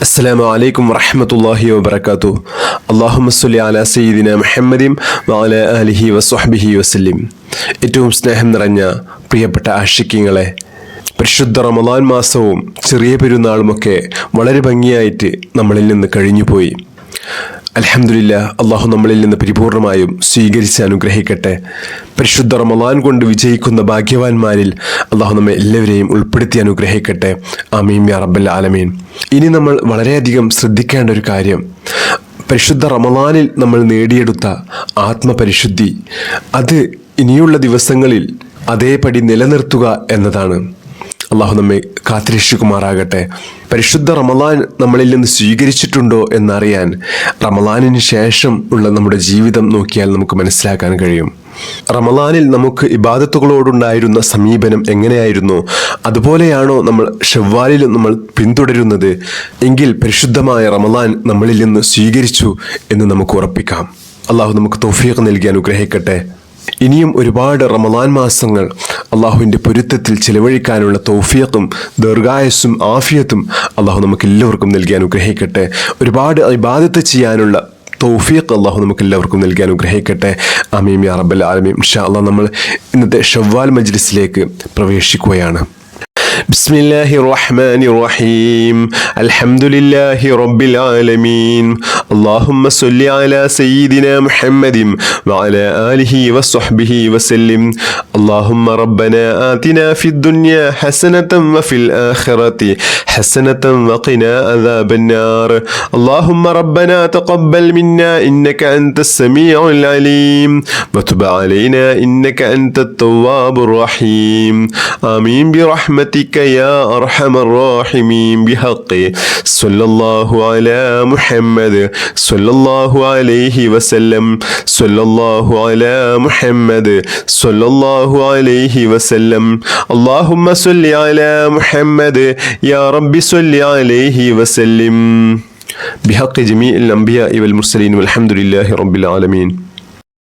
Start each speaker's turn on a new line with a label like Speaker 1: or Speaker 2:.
Speaker 1: അസ്സലാമു അലൈക്കും വറഹ്മത്തുള്ളാഹി വബറകാതുഹു. അല്ലാഹുമ്മ സ്വല്ലി അലാ സയ്യിദിന മുഹമ്മദിൻ വഅലാ ആലിഹി വസ്വഹ്ബിഹി വസല്ലിം. ഏറ്റവും സ്നേഹം നിറഞ്ഞ പ്രിയപ്പെട്ട ആശിക്കീങ്ങളെ, പരിശുദ്ധ റമളാൻ മാസവും ചെറിയ പെരുന്നാളുമൊക്കെ വളരെ ഭംഗിയായിട്ട് നമ്മളിൽ നിന്ന് കഴിഞ്ഞുപോയി. അൽഹംദുലില്ലാഹ്, അള്ളാഹു നമ്മളിൽ നിന്ന് പരിപൂർണമായും സ്വീകരിച്ച് അനുഗ്രഹിക്കട്ടെ. പരിശുദ്ധ റമളാൻ കൊണ്ട് വിജയിക്കുന്ന ഭാഗ്യവാന്മാരിൽ അള്ളാഹു നമ്മെ എല്ലാവരെയും ഉൾപ്പെടുത്തി അനുഗ്രഹിക്കട്ടെ. ആമീൻ യാ റബ്ബൽ ആലമീൻ. ഇനി നമ്മൾ വളരെയധികം ശ്രദ്ധിക്കേണ്ട ഒരു കാര്യം, പരിശുദ്ധ റമളാനിൽ നമ്മൾ നേടിയെടുത്ത ആത്മപരിശുദ്ധി അത് ഇനിയുള്ള ദിവസങ്ങളിൽ അതേപടി നിലനിർത്തുക എന്നതാണ്. അള്ളാഹു നമ്മെ കാത്തുരക്ഷിക്കുമാറാകട്ടെ. പരിശുദ്ധ റമളാൻ നമ്മളിൽ നിന്ന് സ്വീകരിച്ചിട്ടുണ്ടോ എന്നറിയാൻ റമളാനിന് ശേഷം ഉള്ള നമ്മുടെ ജീവിതം നോക്കിയാൽ നമുക്ക് മനസ്സിലാക്കാൻ കഴിയും. റമളാനിൽ നമുക്ക് ഇബാദത്തുകളോടുണ്ടായിരുന്ന സമീപനം എങ്ങനെയായിരുന്നു, അതുപോലെയാണോ നമ്മൾ ഷവ്വാലിലും നമ്മൾ പിന്തുടരുന്നത് എങ്കിൽ പരിശുദ്ധമായ റമളാൻ നമ്മളിൽ നിന്ന് സ്വീകരിച്ചു എന്ന് നമുക്ക് ഉറപ്പിക്കാം. അള്ളാഹു നമുക്ക് തൗഫീഖ് നൽകി അനുഗ്രഹിക്കട്ടെ. ഇനിയും ഒരുപാട് റമളാൻ മാസങ്ങൾ അള്ളാഹുവിൻ്റെ പൊരുത്തത്തിൽ ചിലവഴിക്കാനുള്ള തൗഫീഖും ദീർഘായുസ്സും ആഫിയത്തും അള്ളാഹു നമുക്ക് എല്ലാവർക്കും നൽകി അനുഗ്രഹിക്കട്ടെ. ഒരുപാട് ഇബാദത്ത് ചെയ്യാനുള്ള തൗഫീഖ് അള്ളാഹു നമുക്ക് എല്ലാവർക്കും നൽകി അനുഗ്രഹിക്കട്ടെ. ആമീൻ യാ റബ്ബൽ ആലമീൻ. ഇൻഷാ അള്ളാഹ് നമ്മൾ ഇന്നത്തെ ഷവ്വാൽ മജ്ലിസിലേക്ക് പ്രവേശിക്കുകയാണ്. بسم الله الرحمن الرحيم. الحمد لله رب العالمين. اللهم صل على سيدنا محمد وعلى آله وصحبه وسلم. اللهم ربنا آتنا في الدنيا حسنة وفي الآخرة حسنة وقنا عذاب النار. اللهم ربنا تقبل منا إنك أنت السميع العليم وتب علينا إنك أنت التواب الرحيم. آمين برحمتك يا أرحم الراحمين. بحق صلى الله على محمد صلى الله عليه وسلم. صلى الله على محمد صلى الله عليه وسلم. اللهم صل على محمد يا رب صل عليه وسلم. بحق جميع الأنبياء والمرسلين والحمد لله رب العالمين.